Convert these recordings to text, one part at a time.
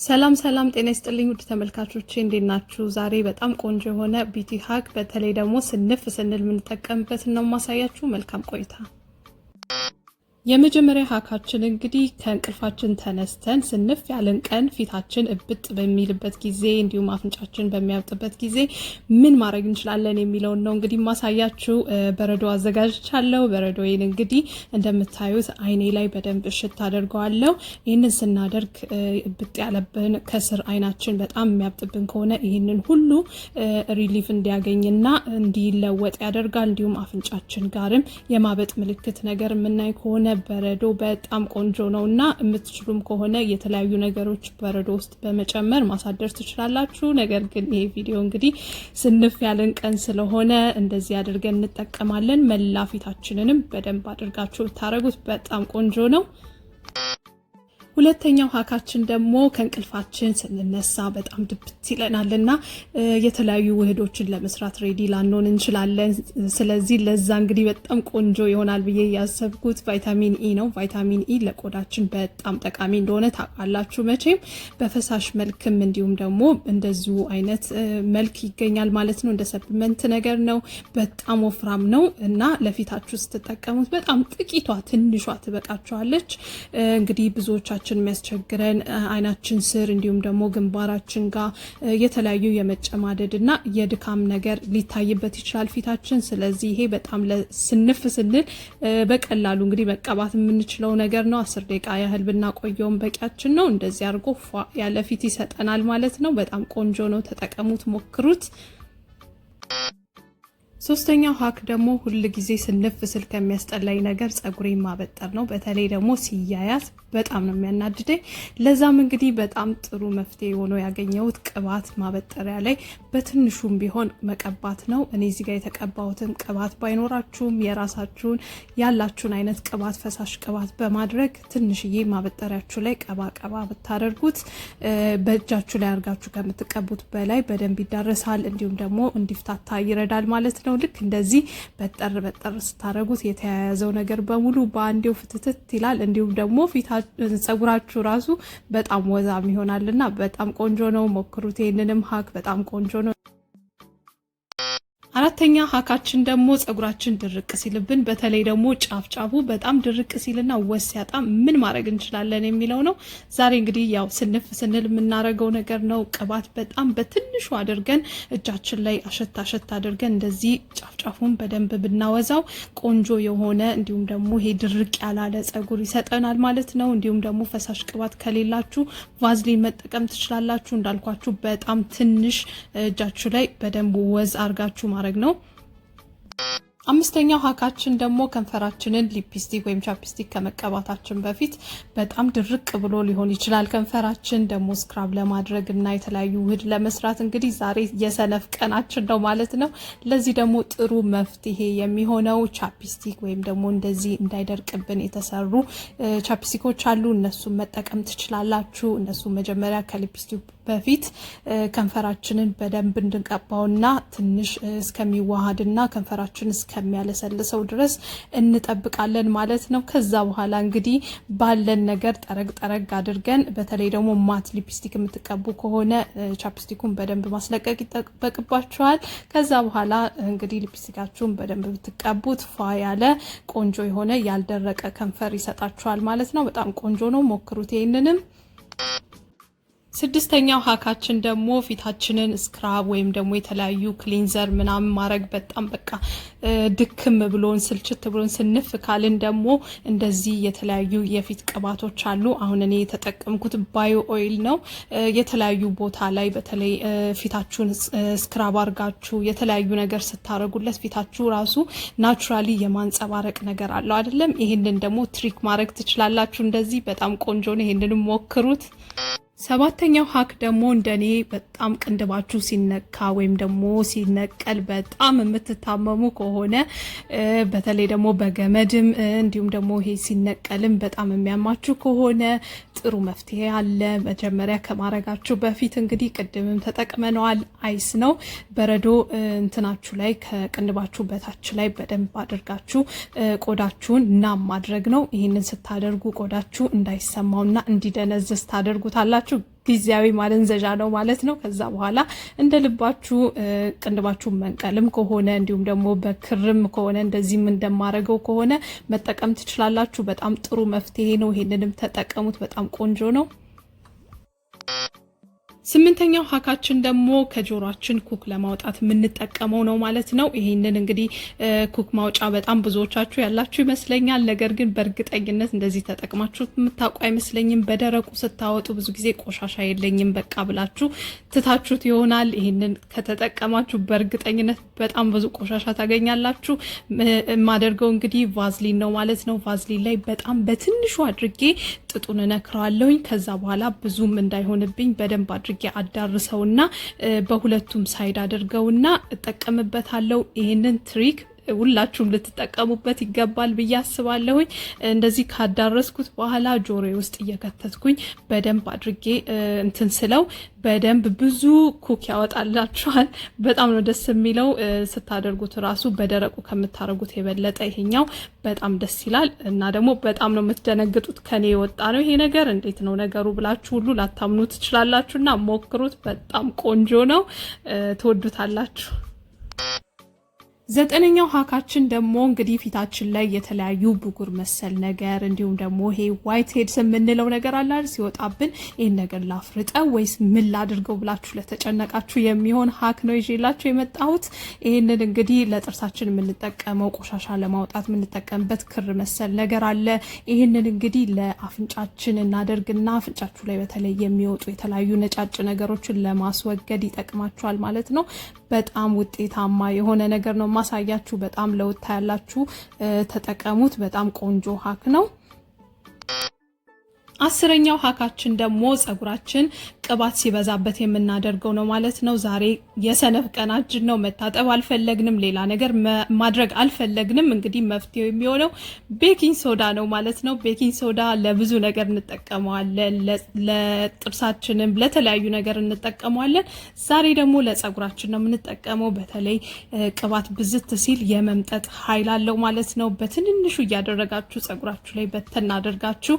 ሰላም ጤና ይስጥልኝ ውድ ተመልካቾቼ እንዴት ናችሁ? ዛሬ በጣም ቆንጆ የሆነ ቢቲ ሃክ በተለይ ደግሞ ስንፍ ስንል ምን ተጠቀምበት ነው ማሳያችሁ። መልካም ቆይታ። የመጀመሪያ ሃካችን እንግዲህ ከእንቅልፋችን ተነስተን ስንፍ ያለን ቀን ፊታችን እብጥ በሚልበት ጊዜ እንዲሁም አፍንጫችን በሚያብጥበት ጊዜ ምን ማድረግ እንችላለን የሚለው ነው እንግዲህ ማሳያችሁ። በረዶ አዘጋጅቻለሁ። በረዶዬን እንግዲህ እንደምታዩት አይኔ ላይ በደንብ እሽት አደርገዋለሁ። ይሄንን ስናደርግ እብጥ ያለብን ከስር አይናችን በጣም የሚያብጥብን ከሆነ ይሄንን ሁሉ ሪሊፍ እንዲያገኝና እንዲለወጥ ያደርጋል። እንዲሁም አፍንጫችን ጋርም የማበጥ ምልክት ነገር የምናይ ከሆነ በረዶ በጣም ቆንጆ ነውና የምትችሉም ከሆነ የተለያዩ ነገሮች በረዶ ውስጥ በመጨመር ማሳደር ትችላላችሁ። ነገር ግን ይሄ ቪዲዮ እንግዲህ ስንፍ ያለን ቀን ስለሆነ እንደዚህ አድርገን እንጠቀማለን። መላ ፊታችንንም በደንብ አድርጋችሁ ታረጉት። በጣም ቆንጆ ነው። ሁለተኛው ሃካችን ደግሞ ከእንቅልፋችን ስንነሳ በጣም ድብት ይለናልና የተለያዩ ውህዶችን ለመስራት ሬዲ ላንሆን እንችላለን። ስለዚህ ለዛ እንግዲህ በጣም ቆንጆ ይሆናል ብዬ ያሰብኩት ቫይታሚን ኢ ነው። ቫይታሚን ኢ ለቆዳችን በጣም ጠቃሚ እንደሆነ ታውቃላችሁ መቼም። በፈሳሽ መልክም እንዲሁም ደግሞ እንደዚሁ አይነት መልክ ይገኛል ማለት ነው። እንደ ሰፕሊመንት ነገር ነው። በጣም ወፍራም ነው እና ለፊታችሁ ስትጠቀሙት በጣም ጥቂቷ ትንሿ ትበቃችኋለች። እንግዲህ ብዙዎቻችን የሚያስቸግረን አይናችን ስር እንዲሁም ደግሞ ግንባራችን ጋር የተለያዩ የመጨማደድና የድካም ነገር ሊታይበት ይችላል ፊታችን። ስለዚህ ይሄ በጣም ለስንፍ ስንል በቀላሉ እንግዲህ መቀባት የምንችለው ነገር ነው። 10 ደቂቃ ያህል ብናቆየውም በቂያችን ነው። እንደዚህ አድርጎ ያለ ፊት ይሰጠናል ማለት ነው። በጣም ቆንጆ ነው። ተጠቀሙት፣ ሞክሩት። ሶስተኛው ሃክ ደግሞ ሁሉ ጊዜ ስንፍ ስል ከሚያስጠላኝ ነገር ጸጉሬን ማበጠር ነው። በተለይ ደግሞ ሲያያዝ በጣም ነው የሚያናድደኝ። ለዛም እንግዲህ በጣም ጥሩ መፍትሄ ሆኖ ያገኘሁት ቅባት ማበጠሪያ ላይ በትንሹም ቢሆን መቀባት ነው። እኔ እዚህ ጋር የተቀባሁትን ቅባት ባይኖራችሁም የራሳችሁን ያላችሁን አይነት ቅባት ፈሳሽ ቅባት በማድረግ ትንሽዬ ማበጠሪያችሁ ላይ ቀባ ብታደርጉት በእጃችሁ ላይ አርጋችሁ ከምትቀቡት በላይ በደንብ ይዳረሳል። እንዲሁም ደግሞ እንዲፍታታ ይረዳል ማለት ነው። ልክ እንደዚህ በጠር ስታረጉት የተያያዘው ነገር በሙሉ በአንዴው ፍትትት ይላል። እንዲሁም ደግሞ ጸጉራችሁ ራሱ በጣም ወዛም ይሆናልና በጣም ቆንጆ ነው። ሞክሩት። ይሄንንም ሃክ በጣም ቆንጆ ነው። አራተኛ ሃካችን ደግሞ ጸጉራችን ድርቅ ሲልብን በተለይ ደግሞ ጫፍጫፉ በጣም ድርቅ ሲልና ወስ ያጣ ምን ማድረግ እንችላለን የሚለው ነው። ዛሬ እንግዲህ ያው ስንፍ ስንል የምናረገው ነገር ነው። ቅባት በጣም በትንሹ አድርገን እጃችን ላይ አሸት አድርገን እንደዚህ ጫፍጫፉን በደንብ ብናወዛው ቆንጆ የሆነ እንዲሁም ደግሞ ይሄ ድርቅ ያላለ ጸጉር ይሰጠናል ማለት ነው። እንዲሁም ደግሞ ፈሳሽ ቅባት ከሌላችሁ ቫዝሊን መጠቀም ትችላላችሁ። እንዳልኳችሁ በጣም ትንሽ እጃችሁ ላይ በደንብ ወዝ አርጋችሁ ማድረግ ነው። አምስተኛው ሃካችን ደግሞ ከንፈራችንን ሊፕስቲክ ወይም ቻፕስቲክ ከመቀባታችን በፊት በጣም ድርቅ ብሎ ሊሆን ይችላል ከንፈራችን። ደግሞ ስክራብ ለማድረግ እና የተለያዩ ውህድ ለመስራት እንግዲህ ዛሬ የሰነፍ ቀናችን ነው ማለት ነው። ለዚህ ደግሞ ጥሩ መፍትሄ የሚሆነው ቻፕስቲክ ወይም ደግሞ እንደዚህ እንዳይደርቅብን የተሰሩ ቻፕስቲኮች አሉ። እነሱን መጠቀም ትችላላችሁ። እነሱ መጀመሪያ ከሊፕስቲክ በፊት ከንፈራችንን በደንብ እንድንቀባውና ትንሽ እስከሚዋሃድና ከንፈራችን እስከሚያለሰልሰው ድረስ እንጠብቃለን ማለት ነው። ከዛ በኋላ እንግዲህ ባለን ነገር ጠረግ አድርገን በተለይ ደግሞ ማት ሊፕስቲክ የምትቀቡ ከሆነ ቻፕስቲኩን በደንብ ማስለቀቅ ይጠበቅባችኋል። ከዛ በኋላ እንግዲህ ሊፕስቲካችሁን በደንብ ብትቀቡት ፏ ያለ ቆንጆ የሆነ ያልደረቀ ከንፈር ይሰጣችኋል ማለት ነው። በጣም ቆንጆ ነው። ሞክሩት ይሄንንም። ስድስተኛው ሃካችን ደግሞ ፊታችንን ስክራብ ወይም ደግሞ የተለያዩ ክሊንዘር ምናምን ማድረግ በጣም በቃ ድክም ብሎን ስልችት ብሎን ስንፍ ካልን ደግሞ እንደዚህ የተለያዩ የፊት ቅባቶች አሉ። አሁን እኔ የተጠቀምኩት ባዮ ኦይል ነው። የተለያዩ ቦታ ላይ በተለይ ፊታችሁን ስክራብ አርጋችሁ የተለያዩ ነገር ስታረጉለት ፊታችሁ ራሱ ናቹራሊ የማንጸባረቅ ነገር አለው አይደለም? ይሄንን ደግሞ ትሪክ ማድረግ ትችላላችሁ። እንደዚህ በጣም ቆንጆ ነው። ይሄንንም ሞክሩት። ሰባተኛው ሃክ ደግሞ እንደኔ በጣም ቅንድባችሁ ሲነካ ወይም ደግሞ ሲነቀል በጣም የምትታመሙ ከሆነ በተለይ ደግሞ በገመድም እንዲሁም ደግሞ ይሄ ሲነቀልም በጣም የሚያማችሁ ከሆነ ጥሩ መፍትሄ አለ። መጀመሪያ ከማረጋችሁ በፊት እንግዲህ ቅድምም ተጠቅመናል። አይስ ነው። በረዶ እንትናችሁ ላይ ከቅንድባችሁ በታች ላይ በደንብ አድርጋችሁ ቆዳችሁን ናም ማድረግ ነው። ይሄንን ስታደርጉ ቆዳችሁ እንዳይሰማውና እንዲደነዝዝ ታደርጉታላችሁ ትችላላችሁ። ጊዜያዊ ማደንዘዣ ነው ማለት ነው። ከዛ በኋላ እንደ ልባችሁ ቅንድባችሁ መንቀልም ከሆነ እንዲሁም ደግሞ በክርም ከሆነ እንደዚህም እንደማረገው ከሆነ መጠቀም ትችላላችሁ። በጣም ጥሩ መፍትሄ ነው። ይሄንንም ተጠቀሙት። በጣም ቆንጆ ነው። ስምንተኛው ሀካችን ደግሞ ከጆሮአችን ኩክ ለማውጣት የምንጠቀመው ነው ማለት ነው። ይሄንን እንግዲህ ኩክ ማውጫ በጣም ብዙዎቻችሁ ያላችሁ ይመስለኛል። ነገር ግን በእርግጠኝነት እንደዚህ ተጠቅማችሁ የምታውቁ አይመስለኝም። በደረቁ ስታወጡ ብዙ ጊዜ ቆሻሻ የለኝም በቃ ብላችሁ ትታችሁት ይሆናል። ይሄንን ከተጠቀማችሁ በእርግጠኝነት በጣም ብዙ ቆሻሻ ታገኛላችሁ። የማደርገው እንግዲህ ቫዝሊን ነው ማለት ነው። ቫዝሊን ላይ በጣም በትንሹ አድርጌ ጥጡን እነክረዋለሁኝ። ከዛ በኋላ ብዙም እንዳይሆንብኝ በደንብ አድርጌ አዳርሰውና በሁለቱም ሳይድ አድርገውና እጠቀምበታለሁ። ይሄንን ትሪክ ሁላችሁም ልትጠቀሙበት ይገባል ብዬ አስባለሁኝ። እንደዚህ ካዳረስኩት በኋላ ጆሮዬ ውስጥ እየከተትኩኝ በደንብ አድርጌ እንትን ስለው በደንብ ብዙ ኩክ ያወጣላችኋል። በጣም ነው ደስ የሚለው ስታደርጉት ራሱ በደረቁ ከምታረጉት የበለጠ ይሄኛው በጣም ደስ ይላል እና ደግሞ በጣም ነው የምትደነግጡት። ከኔ የወጣ ነው ይሄ ነገር እንዴት ነው ነገሩ ብላችሁ ሁሉ ላታምኑ ትችላላችሁና ሞክሩት። በጣም ቆንጆ ነው፣ ትወዱታላችሁ። ዘጠነኛው ሀካችን ደግሞ እንግዲህ ፊታችን ላይ የተለያዩ ብጉር መሰል ነገር እንዲሁም ደግሞ ይሄ ዋይት ሄድስ የምንለው ነገር አለ ሲወጣብን ይሄን ነገር ላፍርጠው ወይስ ምን ላድርገው ብላችሁ ለተጨነቃችሁ የሚሆን ሀክ ነው ይዤላችሁ የመጣሁት። ይሄንን እንግዲህ ለጥርሳችን የምንጠቀመው ቆሻሻ ለማውጣት የምንጠቀምበት ክር መሰል ነገር አለ። ይሄንን እንግዲህ ለአፍንጫችን እናደርግና አፍንጫችሁ ላይ በተለይ የሚወጡ የተለያዩ ነጫጭ ነገሮችን ለማስወገድ ይጠቅማችኋል ማለት ነው። በጣም ውጤታማ የሆነ ነገር ነው ማሳያችሁ። በጣም ለውጥ ያላችሁ ተጠቀሙት። በጣም ቆንጆ ሀክ ነው። አስረኛው ሀካችን ደግሞ ጸጉራችን ቅባት ሲበዛበት የምናደርገው ነው ማለት ነው። ዛሬ የሰነፍ ቀናችን ነው። መታጠብ አልፈለግንም፣ ሌላ ነገር ማድረግ አልፈለግንም። እንግዲህ መፍትሄው የሚሆነው ቤኪንግ ሶዳ ነው ማለት ነው። ቤኪንግ ሶዳ ለብዙ ነገር እንጠቀመዋለን፣ ለጥርሳችንም ለተለያዩ ነገር እንጠቀመዋለን። ዛሬ ደግሞ ለጸጉራችን ነው የምንጠቀመው። በተለይ ቅባት ብዝት ሲል የመምጠጥ ኃይል አለው ማለት ነው። በትንንሹ እያደረጋችሁ ጸጉራችሁ ላይ በተና አድርጋችሁ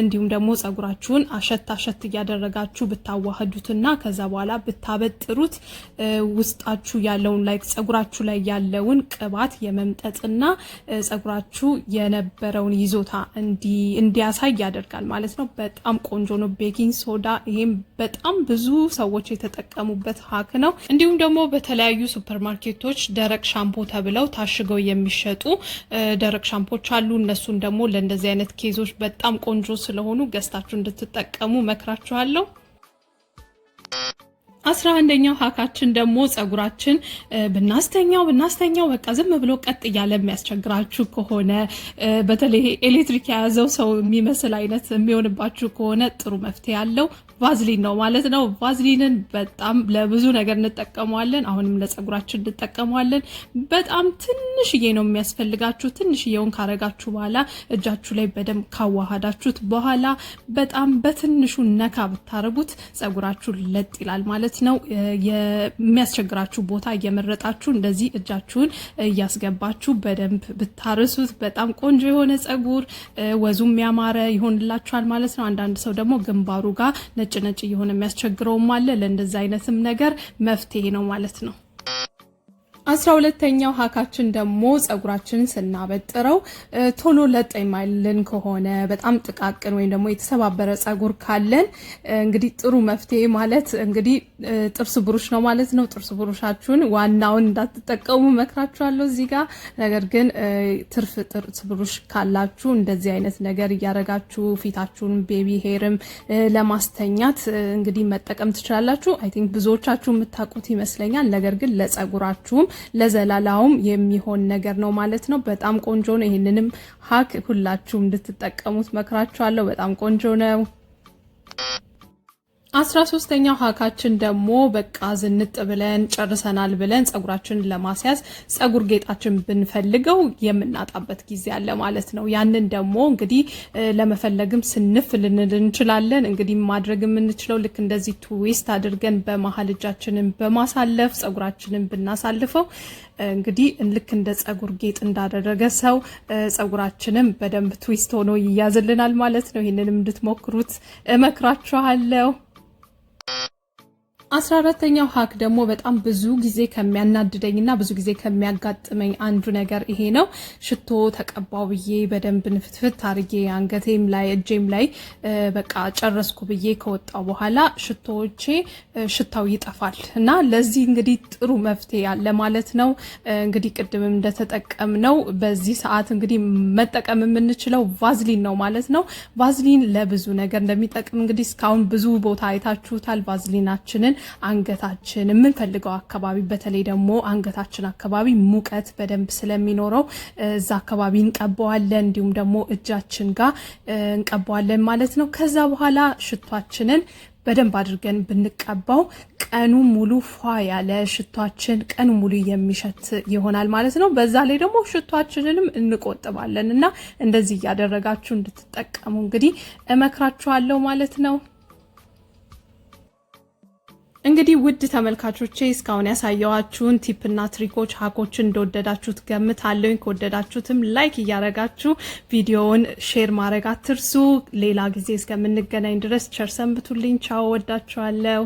እንዲሁም ደግሞ ጸጉራችሁን አሸት እያደረጋችሁ ብታዋህዱትና ከዛ በኋላ ብታበጥሩት ውስጣችሁ ያለውን ላይ ጸጉራችሁ ላይ ያለውን ቅባት የመምጠጥና ጸጉራችሁ የነበረውን ይዞታ እንዲያሳይ ያደርጋል ማለት ነው። በጣም ቆንጆ ነው ቤኪንግ ሶዳ። ይሄም በጣም ብዙ ሰዎች የተጠቀሙበት ሀክ ነው። እንዲሁም ደግሞ በተለያዩ ሱፐርማርኬቶች ደረቅ ሻምፖ ተብለው ታሽገው የሚሸጡ ደረቅ ሻምፖች አሉ። እነሱን ደግሞ ለእንደዚህ አይነት ኬዞች በጣም ቆንጆ ስለሆኑ ገዝታችሁ እንድትጠቀሙ መክራችኋለሁ። 11ኛው ሀካችን ደግሞ ጸጉራችን ብናስተኛው በቃ ዝም ብሎ ቀጥ እያለ የሚያስቸግራችሁ ከሆነ በተለይ ኤሌክትሪክ የያዘው ሰው የሚመስል አይነት የሚሆንባችሁ ከሆነ ጥሩ መፍትሄ ያለው ቫዝሊን ነው ማለት ነው። ቫዝሊንን በጣም ለብዙ ነገር እንጠቀመዋለን። አሁንም ለጸጉራችን እንጠቀመዋለን። በጣም ትንሽዬ ነው የሚያስፈልጋችሁ። ትንሽዬውን ካረጋችሁ በኋላ እጃችሁ ላይ በደንብ ካዋሃዳችሁት በኋላ በጣም በትንሹ ነካ ብታረጉት ጸጉራችሁ ለጥ ይላል ማለት ነው። የሚያስቸግራችሁ ቦታ እየመረጣችሁ እንደዚህ እጃችሁን እያስገባችሁ በደንብ ብታርሱት በጣም ቆንጆ የሆነ ጸጉር ወዙም ያማረ ይሆንላችኋል ማለት ነው። አንዳንድ ሰው ደግሞ ግንባሩ ጋር ነጭ እየሆነ የሚያስቸግረውም አለ። ለእንደዛ አይነትም ነገር መፍትሄ ነው ማለት ነው። 12ኛው ሀካችን ደግሞ ጸጉራችንን ስናበጥረው ቶሎ ለጥ የማይልን ከሆነ በጣም ጥቃቅን ወይም ደግሞ የተሰባበረ ጸጉር ካለን እንግዲህ ጥሩ መፍትሄ ማለት እንግዲህ ጥርስ ብሩሽ ነው ማለት ነው። ጥርስ ብሩሻችሁን ዋናውን እንዳትጠቀሙ መክራችኋለሁ እዚህ ጋር። ነገር ግን ትርፍ ጥርስ ብሩሽ ካላችሁ እንደዚህ አይነት ነገር እያረጋችሁ ፊታችሁን ቤቢ ሄርም ለማስተኛት እንግዲህ መጠቀም ትችላላችሁ። አይ ቲንክ ብዙዎቻችሁ የምታውቁት ይመስለኛል። ነገር ግን ለጸጉራችሁም ለዘላላውም የሚሆን ነገር ነው ማለት ነው። በጣም ቆንጆ ነው። ይሄንንም ሀክ ሁላችሁም እንድትጠቀሙት መክራችኋለሁ። በጣም ቆንጆ ነው። 13ኛው ሀካችን ደግሞ በቃ ዝንጥ ብለን ጨርሰናል ብለን ጸጉራችንን ለማስያዝ ጸጉር ጌጣችን ብንፈልገው የምናጣበት ጊዜ አለ ማለት ነው። ያንን ደግሞ እንግዲህ ለመፈለግም ስንፍ ልንል እንችላለን። እንግዲህ ማድረግ የምንችለው ልክ እንደዚህ ትዊስት አድርገን በመሃል እጃችንን በማሳለፍ ጸጉራችንን ብናሳልፈው እንግዲህ ልክ እንደ ጸጉር ጌጥ እንዳደረገ ሰው ጸጉራችንን በደንብ ትዊስት ሆኖ ይያዝልናል ማለት ነው። ይሄንንም እንድትሞክሩት እመክራችኋለሁ። 14ኛው ሀክ ደግሞ በጣም ብዙ ጊዜ ከሚያናድደኝና ብዙ ጊዜ ከሚያጋጥመኝ አንዱ ነገር ይሄ ነው። ሽቶ ተቀባው ብዬ በደንብ ንፍትፍት አርጌ አንገቴም ላይ እጄም ላይ በቃ ጨረስኩ ብዬ ከወጣው በኋላ ሽቶዎቼ ሽታው ይጠፋል እና ለዚህ እንግዲህ ጥሩ መፍትሄ አለ ማለት ነው። እንግዲህ ቅድምም እንደተጠቀምነው በዚህ ሰዓት እንግዲህ መጠቀም የምንችለው ቫዝሊን ነው ማለት ነው። ቫዝሊን ለብዙ ነገር እንደሚጠቅም እንግዲህ እስካሁን ብዙ ቦታ አይታችሁታል። ቫዝሊናችንን አንገታችን የምንፈልገው አካባቢ በተለይ ደግሞ አንገታችን አካባቢ ሙቀት በደንብ ስለሚኖረው እዛ አካባቢ እንቀባዋለን፣ እንዲሁም ደግሞ እጃችን ጋር እንቀባዋለን ማለት ነው። ከዛ በኋላ ሽቷችንን በደንብ አድርገን ብንቀባው ቀኑ ሙሉ ፏ ያለ ሽቷችን ቀኑ ሙሉ የሚሸት ይሆናል ማለት ነው። በዛ ላይ ደግሞ ሽቷችንንም እንቆጥባለን እና እንደዚህ እያደረጋችሁ እንድትጠቀሙ እንግዲህ እመክራችኋለሁ ማለት ነው። እንግዲህ ውድ ተመልካቾቼ እስካሁን ያሳየዋችሁን ቲፕና ትሪኮች ሀኮችን እንደወደዳችሁት ገምታለሁኝ። ከወደዳችሁትም ላይክ እያረጋችሁ ቪዲዮውን ሼር ማድረግ አትርሱ። ሌላ ጊዜ እስከምንገናኝ ድረስ ቸር ሰንብቱልኝ። ቻው፣ ወዳችኋለሁ።